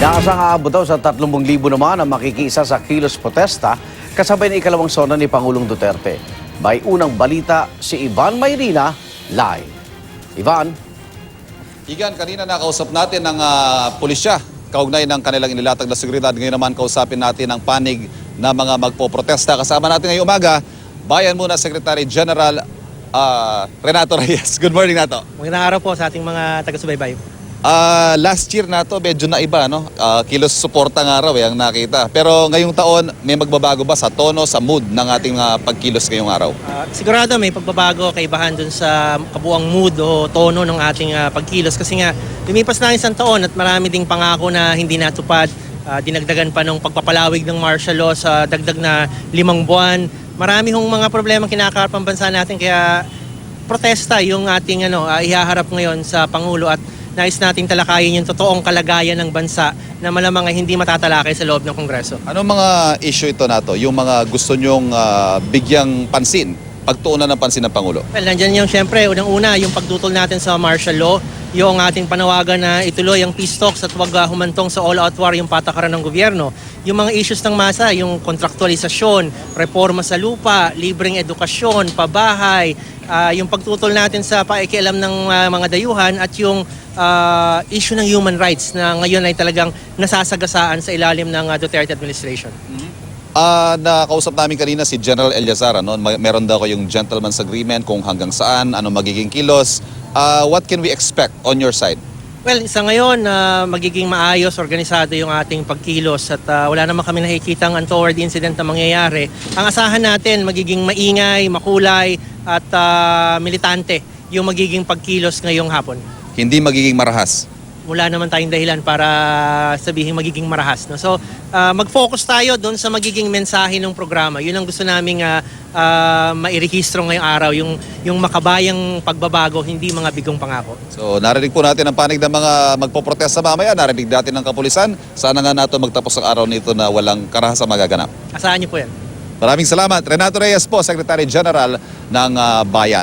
Inaasang aabot daw sa 30,000 naman ang makikiisa sa kilos protesta kasabay ng ikalawang sona ni Pangulong Duterte. May unang balita si Ivan Mayrina live. Ivan? Igan, kanina nakausap natin ng pulisya kaugnay ng kanilang inilatag na seguridad. Ngayon naman kausapin natin ang panig na mga magpoprotesta. Kasama natin ngayong umaga, Bayan muna Secretary General Renato Reyes. Good morning, Nato. Magandang araw po sa ating mga taga-subaybay. Last year na to medyo naiba, no? Kilos suporta nga raw ang nakita. Pero ngayong taon, may magbabago ba sa tono, sa mood ng ating pagkilos ngayong araw? Sigurado may pagbabago, kaibahan dun sa kabuang mood o tono ng ating pagkilos. Kasi nga, lumipas na isang taon at marami ding pangako na hindi natupad. Dinagdagan pa ng pagpapalawig ng martial law sa dagdag na 5 buwan. Marami hong mga problemang kinakaharap ang bansa natin, kaya protesta yung ating ihaharap ngayon sa Pangulo at nais nating talakayin yung totoong kalagayan ng bansa na malamang ay hindi matatalakay sa loob ng Kongreso. Anong mga issue ito, Nato? Yung mga gusto nyong bigyang pansin, pagtuunan ng pansin ng Pangulo? Well, nandyan yung siyempre, unang-una, yung pagtutol natin sa martial law, yung ating panawagan na ituloy ang peace talks at huwag humantong sa all-out war yung patakaran ng gobyerno. Yung mga issues ng masa, yung kontraktualisasyon, reforma sa lupa, libreng edukasyon, pabahay, yung pagtutol natin sa paikialam ng mga dayuhan at yung issue ng human rights na ngayon ay talagang nasasagasaan sa ilalim ng Duterte administration. Nakausap namin kanina si General Eliazar, no? Meron daw kayong gentleman's agreement kung hanggang saan, ano magiging kilos. What can we expect on your side? Well, sa ngayon, magiging maayos, organisado yung ating pagkilos at wala naman kami nakikitang untoward incident na mangyayari. Ang asahan natin, magiging maingay, makulay at militante yung magiging pagkilos ngayong hapon. Hindi magiging marahas. Wala naman tayong dahilan para sabihin magiging marahas. No? So, mag-focus tayo doon sa magiging mensahe ng programa. Yun ang gusto naming mairehistro ngayong araw, yung makabayang pagbabago, hindi mga bigong pangako. So, narinig po natin ang panig ng mga magpoprotesta mamaya. Narinig natin ng kapulisan. Sana nga nato magtapos ang araw nito na walang karahasang magaganap. Asahan niyo po yan. Maraming salamat. Renato Reyes po, Secretary General ng Bayan.